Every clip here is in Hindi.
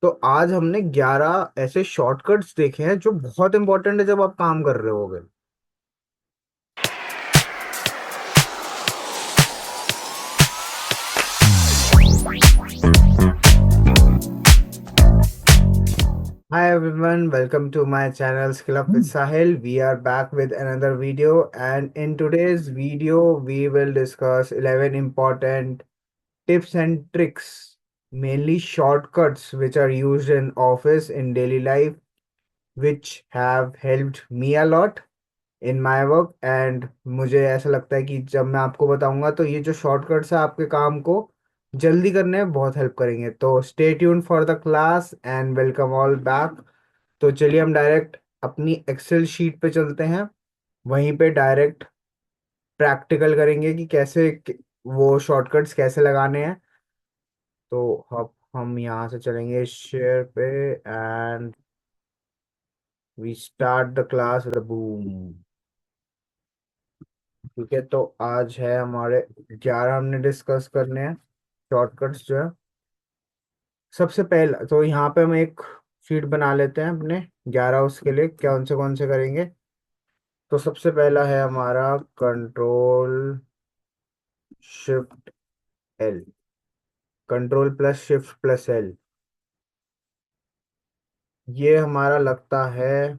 तो आज हमने 11 ऐसे शॉर्टकट्स देखे हैं जो बहुत इंपॉर्टेंट है जब आप काम कर रहे होगे। Hi everyone, welcome to my channel Skill Up with Sahil. We are back with another video, and in today's video we will discuss 11 important tips and tricks, mainly shortcuts which are used in office in daily life, which have helped me a lot in my work. And मुझे ऐसा लगता है कि जब मैं आपको बताऊंगा तो ये जो शॉर्टकट्स है आपके काम को जल्दी करने में बहुत हेल्प करेंगे। तो stay tune for the class and welcome all back. तो चलिए हम डायरेक्ट अपनी एक्सेल शीट पे चलते हैं, वहीं पे डायरेक्ट प्रैक्टिकल करेंगे कि कैसे वो शॉर्टकट्स कैसे लगाने हैं। तो हम यहाँ से चलेंगे शेयर पे and we start the class with boom. ठीक है, तो आज है हमारे 11 हमने डिस्कस करने हैं शॉर्टकट्स जो है। सबसे पहला तो यहाँ पे हम एक शीट बना लेते हैं अपने 11 उसके लिए कौन से करेंगे। तो सबसे पहला है हमारा control shift L, control plus shift plus L. ये हमारा लगता है,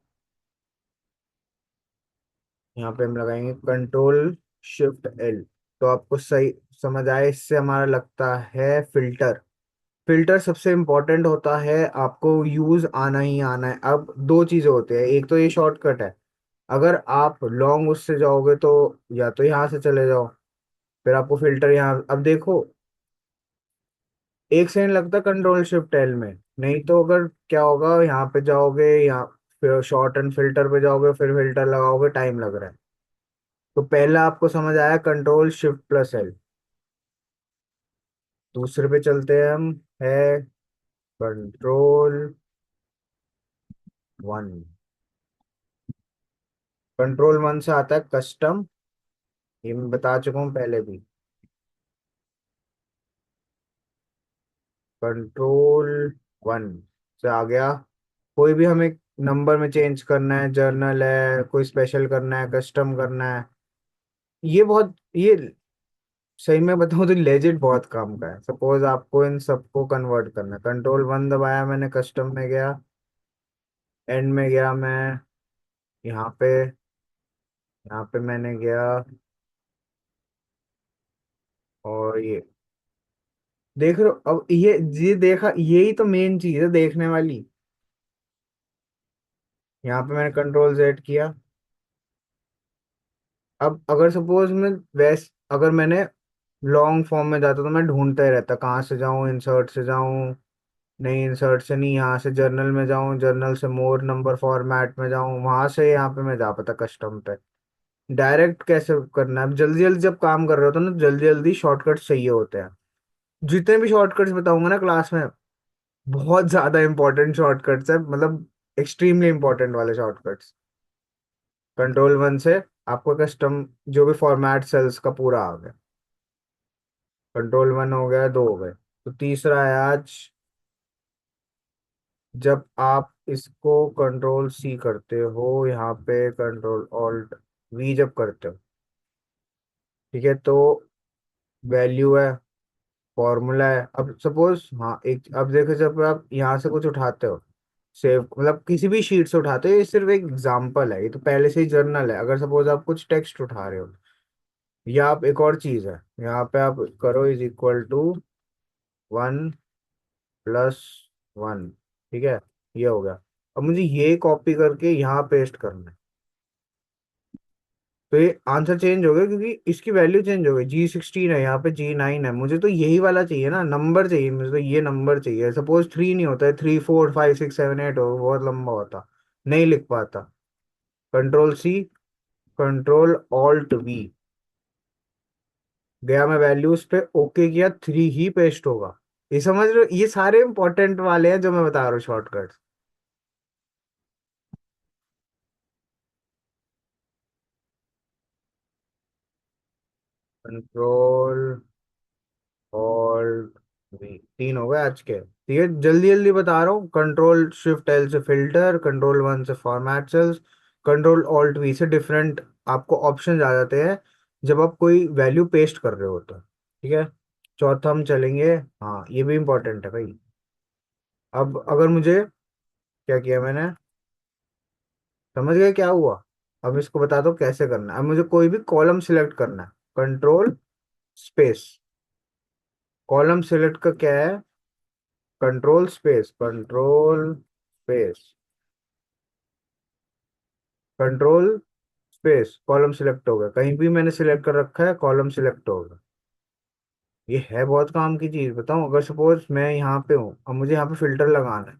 यहाँ पे हम लगाएंगे कंट्रोल शिफ्ट एल। तो आपको सही समझ आए, इससे हमारा लगता है फिल्टर। फिल्टर सबसे इम्पोर्टेंट होता है, आपको यूज आना ही आना है। अब दो चीजें होती है, एक तो ये शॉर्टकट है, अगर आप लॉन्ग उससे जाओगे तो या तो यहाँ से चले जाओ, फिर आपको फिल्टर यहाँ अब देखो 1 सेकंड लगता कंट्रोल शिफ्ट एल में। नहीं तो अगर क्या होगा, यहाँ पे जाओगे, यहाँ फिर शॉर्ट एंड फिल्टर पे जाओगे, फिर फिल्टर लगाओगे, टाइम लग रहा है। तो पहला आपको समझ आया कंट्रोल शिफ्ट प्लस एल। दूसरे पे चलते हैं हम, है कंट्रोल वन। कंट्रोल वन से आता है कस्टम, ये मैं बता चुका हूँ पहले भी। कंट्रोल वन से आ गया, कोई भी हमें नंबर में चेंज करना है, जर्नल है, कोई स्पेशल करना है, कस्टम करना है, ये सही में बताऊँ तो लेजिट बहुत काम का है। सपोज आपको इन सबको कन्वर्ट करना है, कंट्रोल वन दबाया मैंने, कस्टम में गया, एंड में गया मैं, यहाँ पे यहाँ पे मैंने गया, और ये देख रहे हो। अब ये देखा, यही तो मेन चीज है देखने वाली। यहाँ पे मैंने कंट्रोल जेड किया। अब अगर सपोज मैं वैस अगर मैंने लॉन्ग फॉर्म में जाता तो मैं ढूंढता ही रहता कहाँ से जाऊं, इंसर्ट से जाऊं, नहीं इंसर्ट से नहीं, यहाँ से जर्नल में जाऊं, जर्नल से मोर नंबर फॉर्मेट में जाऊं, वहां से यहाँ पे मैं जा पाता कस्टम पे। डायरेक्ट कैसे करना है, अब जल्दी जल्दी जब काम कर रहे हो तो ना जल्दी जल्दी शॉर्टकट चाहिए होते हैं। जितने भी शॉर्टकट्स बताऊंगा ना क्लास में, बहुत ज्यादा इंपॉर्टेंट शॉर्टकट्स है, मतलब एक्सट्रीमली इंपॉर्टेंट वाले शॉर्टकट्स। कंट्रोल वन से आपको कस्टम जो भी फॉर्मेट सेल्स का पूरा आ गया। कंट्रोल वन हो गया, दो हो गए, तो तीसरा है आज, जब आप इसको कंट्रोल सी करते हो, यहाँ पे कंट्रोल ऑल्ट वी जब करते हो, ठीक है, तो वैल्यू है, फॉर्मूला है। अब सपोज हाँ एक, अब देखो जब आप यहाँ से कुछ उठाते हो, सेव मतलब किसी भी शीट से उठाते हो, ये सिर्फ एक एग्जांपल है, ये तो पहले से ही जर्नल है। अगर सपोज आप कुछ टेक्स्ट उठा रहे हो, या आप एक और चीज है, यहाँ पे आप करो इज इक्वल टू 1 + 1, ठीक है, ये हो गया। अब मुझे ये कॉपी करके यहाँ पेस्ट करना है, तो ये आंसर चेंज हो गया क्योंकि इसकी वैल्यू चेंज हो गई। G16 है, यहाँ पे G9 है, मुझे तो यही वाला चाहिए ना, नंबर चाहिए मुझे, तो ये नंबर चाहिए। सपोज 3 नहीं होता है, 3 4 5 6 7 8 हो, बहुत लंबा होता, नहीं लिख पाता। Control C, control alt V, गया मैं वैल्यूज पे, ओके किया, 3 ही पेस्ट होगा। ये समझ रहे हो, ये सारे इंपॉर्टेंट वाले हैं जो मैं बता रहा हूँ शॉर्टकट। कंट्रोल ऑल्ट वी, 3 हो गए आज के। ठीक है, जल्दी जल्दी बता रहा हूँ। कंट्रोल शिफ्ट एल से फिल्टर, कंट्रोल वन से format cells, control alt we से डिफरेंट आपको ऑप्शन आ जाते हैं जब आप कोई वैल्यू पेस्ट कर रहे हो तो। ठीक है, चौथा हम चलेंगे। हाँ, ये भी इंपॉर्टेंट है भाई। अब अगर मुझे, क्या किया मैंने, समझ गए क्या हुआ? अब इसको बता दो कैसे करना है। अब मुझे कोई भी कॉलम सिलेक्ट करना है, कंट्रोल स्पेस, कॉलम सिलेक्ट का क्या है, control space, control space, control space, column select हो गया। कहीं भी मैंने सिलेक्ट कर रखा है, कॉलम सिलेक्ट हो गया। ये है बहुत काम की चीज, बताऊं। अगर सपोज मैं यहाँ पे हूँ, अब मुझे यहाँ पे फिल्टर लगाना है,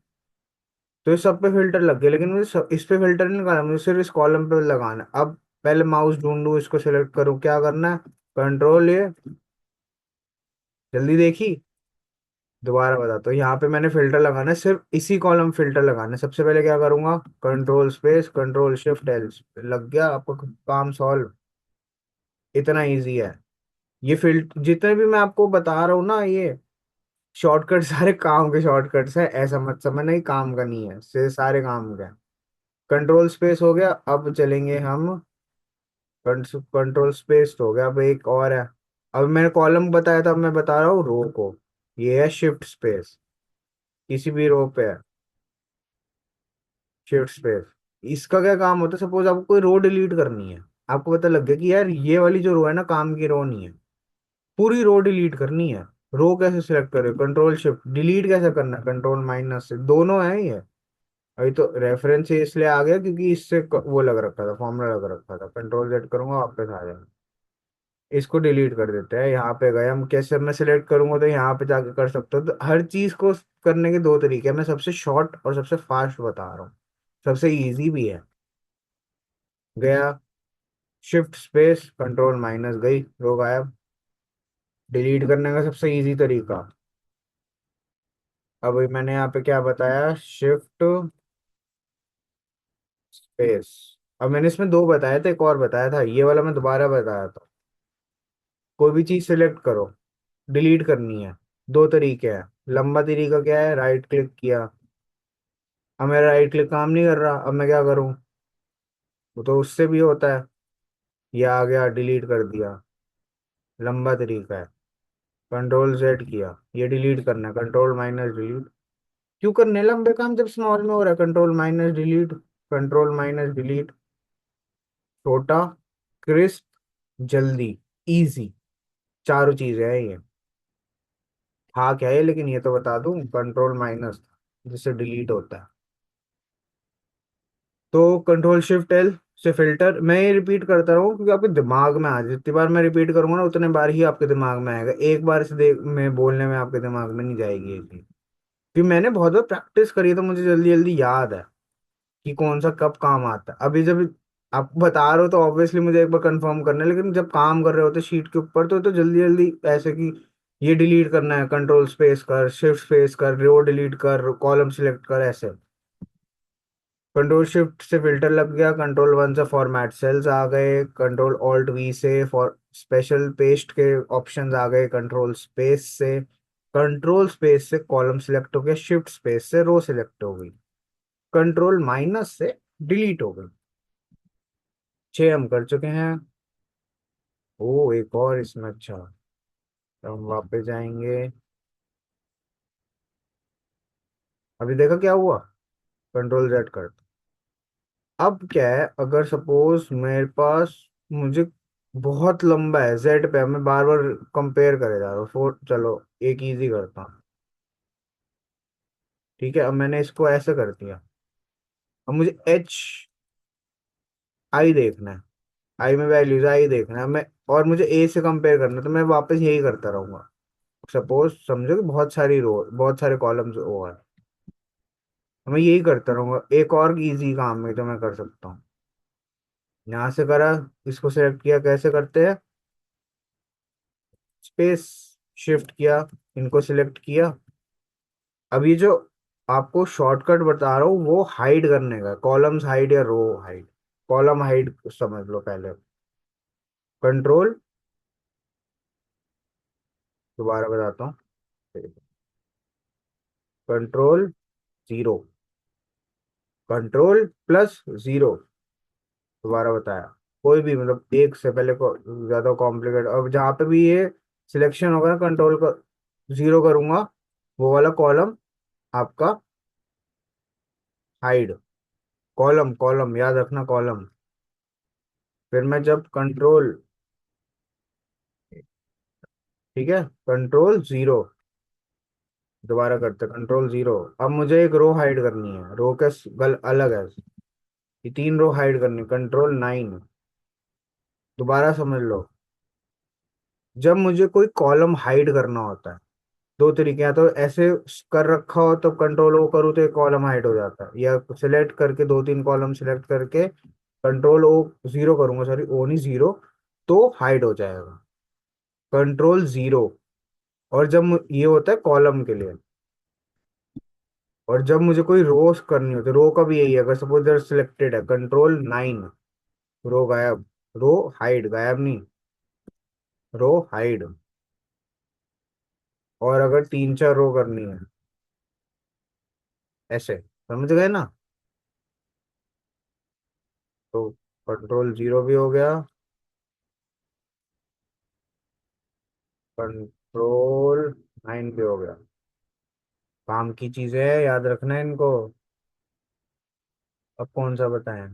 तो इस सब पे फिल्टर लग गया, लेकिन मुझे इस पे फिल्टर नहीं लगाना, मुझे सिर्फ इस कॉलम पे लगाना है। अब पहले माउस ढूंढूं, इसको सिलेक्ट करूँ, क्या करना है, कंट्रोल ये, जल्दी देखी, दोबारा बताता हूँ। यहाँ पे मैंने फिल्टर लगाना है, सिर्फ इसी कॉलम फिल्टर लगाना है। सबसे पहले क्या करूंगा, control space, control shift L, लग गया, आपका काम सॉल्व। इतना इजी है। ये फिल्टर जितने भी मैं आपको बता रहा हूँ ना, ये शॉर्टकट सारे काम के शॉर्टकट्स है, ऐसा मत समझना ही काम का नहीं है, से सारे काम का है। कंट्रोल स्पेस हो गया, अब चलेंगे हम, कंट्रोल स्पेस हो गया, अब एक और है। अब मैंने कॉलम बताया था, अब मैं बता रहा हूँ रो को। ये है शिफ्ट स्पेस, किसी भी रो पे है, शिफ्ट स्पेस। इसका क्या काम होता है, सपोज आपको कोई रो डिलीट करनी है, आपको पता लग गया कि यार ये वाली जो रो है ना, काम की रो नहीं है, पूरी रो डिलीट करनी है। रो कैसे सिलेक्ट करें, कंट्रोल शिफ्ट, डिलीट कैसे करना है, कंट्रोल माइनस से, दोनों है ये। अभी तो रेफरेंस इसलिए आ गया क्योंकि इससे वो लग रखा था, फॉर्मूला लग रखा था। कंट्रोल जेड करूंगा, वापस आ जाएगा। इसको डिलीट कर देते हैं। यहाँ पे गए हम, कैसे मैं सिलेक्ट करूंगा, तो यहाँ पे जाके कर सकते हो। तो हर चीज को करने के दो तरीके हैं, मैं सबसे शॉर्ट और सबसे फास्ट बता रहा हूँ, सबसे इजी भी है। गया, शिफ्ट स्पेस, कंट्रोल माइनस, गई रो गायब। डिलीट करने का सबसे इजी तरीका, अब मैंने यहाँ पे क्या बताया, शिफ्ट स्पेस। अब मैंने इसमें दो बताया था, एक और बताया था, ये वाला मैं दोबारा बताया था। कोई भी चीज सिलेक्ट करो, डिलीट करनी है, दो तरीके हैं। लंबा तरीका क्या है, राइट क्लिक किया, अब मेरा राइट क्लिक काम नहीं कर रहा, अब मैं क्या करूं, वो तो उससे भी होता है, ये आ गया, डिलीट कर दिया, लंबा तरीका है। कंट्रोल जेड किया, ये डिलीट करना है, कंट्रोल माइनस डिलीट। क्यों करने लंबे काम जब स्मॉल में हो रहा है, control minus delete, control minus delete. छोटा, क्रिस्प, जल्दी, इजी, चारों चीजें हैं ये। था क्या है, लेकिन ये तो बता दूं, कंट्रोल माइनस जिससे डिलीट होता है। तो कंट्रोल शिफ्ट एल से फिल्टर, मैं ये रिपीट करता रहूँ क्योंकि आपके दिमाग में आ जाए। जितनी बार मैं रिपीट करूंगा ना, उतने बार ही आपके दिमाग में आएगा, एक बार से देख में बोलने में आपके दिमाग में नहीं जाएगी ये चीज। फिर मैंने बहुत बार प्रैक्टिस करी है, तो मुझे जल्दी जल्दी याद है कि कौन सा कब काम आता है। अभी जब आप बता रहे हो तो ऑब्वियसली मुझे एक बार कंफर्म करना है, लेकिन जब काम कर रहे होते शीट के ऊपर, तो जल्दी जल्दी ऐसे कि ये डिलीट करना है, कंट्रोल स्पेस कर, शिफ्ट स्पेस कर, रो डिलीट कर, कॉलम सिलेक्ट कर, ऐसे। कंट्रोल शिफ्ट से फिल्टर लग गया, कंट्रोल वन से फॉर्मेट सेल्स आ गए, कंट्रोल ऑल्ट वी से फॉर स्पेशल पेस्ट के ऑप्शंस आ गए, कंट्रोल स्पेस से, कंट्रोल स्पेस से कॉलम सिलेक्ट हो गया, शिफ्ट स्पेस से रो सिलेक्ट हो गई, कंट्रोल माइनस से डिलीट हो गई। छह हम कर चुके हैं। ओ, एक और इसमें, अच्छा, तो हम वापस जाएंगे। अभी देखा क्या हुआ, कंट्रोल जेड कर। अब क्या है, अगर सपोज मेरे पास, मुझे बहुत लंबा है, जेड पे मैं बार बार कंपेयर करे जा रहा हूँ, फोर, चलो एक इजी करता हूँ। ठीक है, अब मैंने इसको ऐसे कर दिया। अब मुझे एच आई देखना है, आई में वैल्यूज आई देखना है मैं, और मुझे ए से कंपेयर करना है, तो मैं वापस यही करता रहूंगा। सपोज समझो कि बहुत सारी रो, बहुत सारे कॉलम्स वो है, तो मैं यही करता रहूंगा। एक और इजी काम है जो मैं कर सकता हूँ, यहाँ से करा, इसको सेलेक्ट किया, कैसे करते हैं, स्पेस, शिफ्ट किया, इनको सिलेक्ट किया। अब ये जो आपको शॉर्टकट बता रहा हूँ, वो हाइड करने का, कॉलम्स हाइड या रो हाइड, कॉलम हाइड समझ लो पहले। कंट्रोल, दोबारा बताता हूँ, control zero, control plus zero. दोबारा बताया, कोई भी मतलब एक से पहले को ज्यादा कॉम्प्लिकेट, और जहाँ पे भी ये सिलेक्शन होगा ना, कंट्रोल का जीरो करूंगा, वो वाला कॉलम आपका हाइड। कॉलम कॉलम याद रखना, कॉलम। फिर मैं जब कंट्रोल, ठीक है, कंट्रोल जीरो, दोबारा करते कंट्रोल जीरो। अब मुझे एक रो हाइड करनी है, रो के गल अलग है, ये तीन रो हाइड करनी, कंट्रोल नाइन। दोबारा समझ लो, जब मुझे कोई कॉलम हाइड करना होता है, दो तरीके हैं, तो ऐसे कर रखा हो तो कंट्रोल ओ करूँ तो एक कॉलम हाइड हो जाता है, या सिलेक्ट करके दो तीन कॉलम सिलेक्ट करके कंट्रोल ओ जीरो करूंगा, सॉरी ओ नहीं जीरो, तो हाइड हो जाएगा, कंट्रोल जीरो। और जब ये होता है कॉलम के लिए। और जब मुझे कोई रो करनी होती है, रो का भी यही है, अगर सपोज इधर सिलेक्टेड है, कंट्रोल नाइन, रो गायब, रो हाइड, गायब नहीं, रो हाइड। और अगर तीन चार रो करनी है ऐसे, समझ गए ना, तो कंट्रोल जीरो भी हो गया, कंट्रोल नाइन भी हो गया। काम की चीजें है, याद रखना है इनको। अब कौन सा बताएं?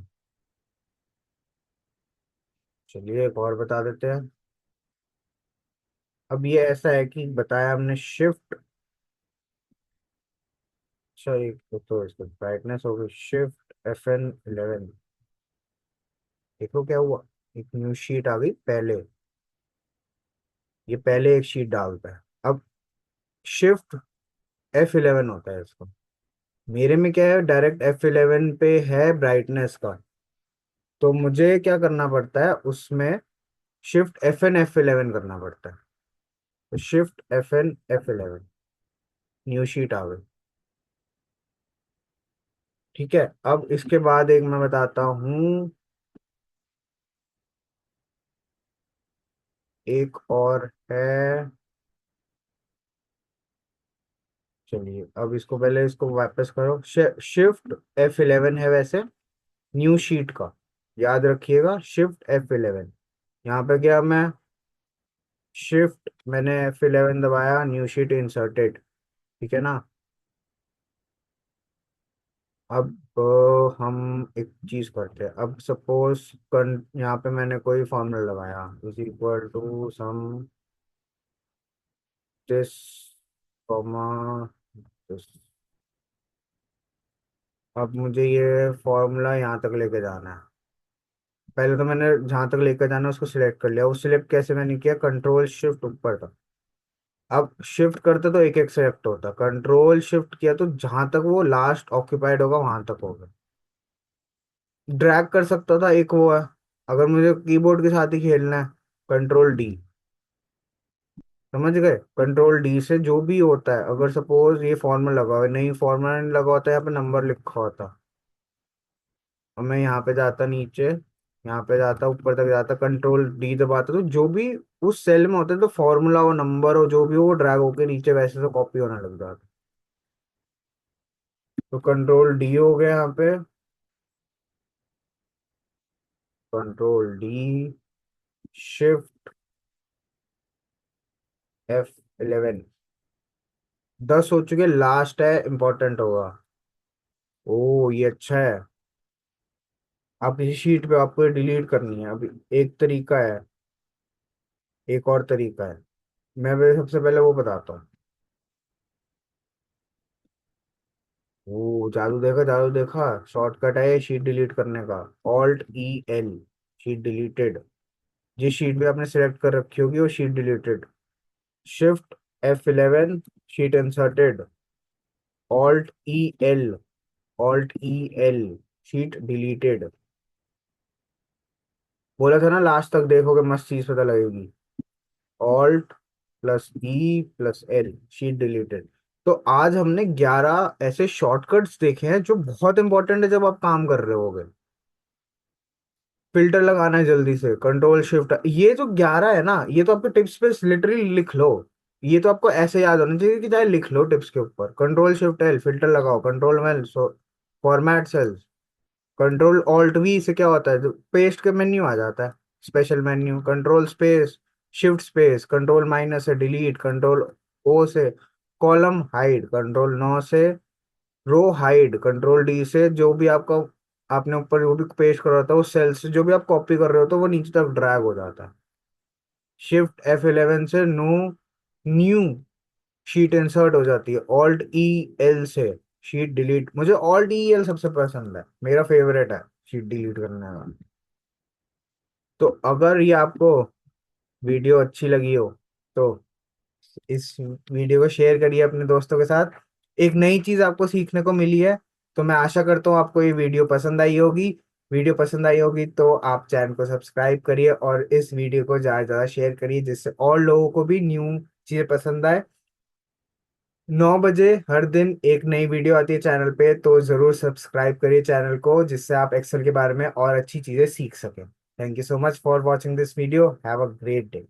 चलिए एक और बता देते हैं। अब ये ऐसा है कि बताया हमने शिफ्ट, अच्छा एक तो इसको ब्राइटनेस हो गई, शिफ्ट FN11। देखो क्या हुआ, एक न्यू शीट आ गई पहले, ये पहले एक शीट डालता है। अब शिफ्ट F11 होता है इसको, मेरे में क्या है, डायरेक्ट F11 पे है ब्राइटनेस का, तो मुझे क्या करना पड़ता है उसमें, शिफ्ट FN F11 करना पड़ता है। तो shift FN F11, new sheet आ गई। ठीक है, अब इसके बाद एक मैं बताता हूँ, एक और है। चलिए अब इसको पहले इसको वापस करो, शिफ्ट F11 है वैसे न्यू शीट का, याद रखिएगा शिफ्ट F11। यहाँ पे क्या, मैं शिफ्ट मैंने F11 दबाया, न्यू शीट इंसर्टेड, ठीक है ना। अब हम एक चीज करते हैं, अब सपोज यहाँ पे मैंने कोई फॉर्मूला लगाया, is equal to sum this comma this. अब मुझे ये फॉर्मूला यहाँ तक लेके जाना है। पहले तो मैंने जहाँ तक लेकर जाना है उसको सिलेक्ट कर लिया, वो सिलेक्ट कैसे मैंने किया, कंट्रोल शिफ्ट ऊपर था। अब शिफ्ट करते तो एक एक सेलेक्ट होता, कंट्रोल शिफ्ट किया तो जहां तक वो लास्ट ऑक्यूपाइड होगा वहां तक होगा। ड्रैग कर सकता था, एक वो है, अगर मुझे कीबोर्ड के साथ ही खेलना है, कंट्रोल डी। समझ गए, कंट्रोल डी से जो भी होता है, अगर सपोज ये फॉर्मूला लगा हुआ है, नहीं फॉर्मूला नहीं लगा होता, यहाँ पे नंबर लिखा होता, और मैं यहाँ पे जाता नीचे, यहाँ पे जाता ऊपर तक जाता, कंट्रोल डी दबाता, तो जो भी उस सेल में होता है, तो फॉर्मूला हो नंबर हो जो भी हो, वो ड्रैग होके नीचे वैसे तो कॉपी होने लग जाता। तो कंट्रोल डी हो गया यहाँ पे, कंट्रोल डी, शिफ्ट F11। 10 हो चुके, लास्ट है इंपॉर्टेंट होगा। ओ ये अच्छा है, आप किसी शीट पे आपको डिलीट करनी है अभी, एक तरीका है, एक और तरीका है, मैं भी सबसे पहले वो बताता हूँ। वो जादू देखा, जादू देखा, शॉर्टकट है ये शीट डिलीट करने का, Alt E L, sheet deleted. जिस शीट भी आपने सिलेक्ट कर रखी होगी वो sheet deleted, shift F11, sheet inserted, Alt E L, Alt E L, sheet deleted. बोला था ना लास्ट तक देखोगे मस्त चीज पता लगेगी, Alt+E+L, शीट डिलीटेड। तो आज हमने 11 ऐसे शॉर्टकट्स देखे हैं जो बहुत इंपॉर्टेंट है जब आप काम कर रहे होगे। फिल्टर लगाना है जल्दी से, कंट्रोल शिफ्ट, ये जो 11 है ना, ये तो आपके टिप्स पे लिटरली लिख लो, ये तो आपको ऐसे याद होना चाहिए कि चाहे लिख लो टिप्स के ऊपर। कंट्रोल शिफ्ट एल फिल्टर लगाओ, control L format cells, control alt we से क्या होता है, जो पेस्ट के मेन्यू आ जाता है, special menu. Control space shift space, control minus से डिलीट, कंट्रोल ओ से कॉलम हाइड, कंट्रोल नो से रो हाइड, कंट्रोल डी से जो भी आपका आपने ऊपर जो भी पेस्ट कर रहा था उस सेल से जो भी आप कॉपी कर रहे हो तो वो नीचे तक ड्रैग हो जाता है। शिफ्ट F11 से नो न्यू शीट इंसर्ट हो जाती है। ऑल्ट ई एल से शीट डिलीट, मुझे ऑल्ट ई एल सबसे पसंद है, मेरा फेवरेट है शीट डिलीट करने का। तो अगर ये आपको वीडियो अच्छी लगी हो तो इस वीडियो को शेयर करिए अपने दोस्तों के साथ। एक नई चीज आपको सीखने को मिली है, तो मैं आशा करता हूँ आपको ये वीडियो पसंद आई होगी। वीडियो पसंद आई होगी तो आप चैनल को सब्सक्राइब करिए और इस वीडियो को ज्यादा से ज्यादा शेयर करिए जिससे और लोगों को भी न्यू चीजें पसंद आए। 9 बजे हर दिन एक नई वीडियो आती है चैनल पे, तो जरूर सब्सक्राइब करिए चैनल को जिससे आप एक्सेल के बारे में और अच्छी चीजें सीख सकें। Thank you so much for watching this video. Have a great day.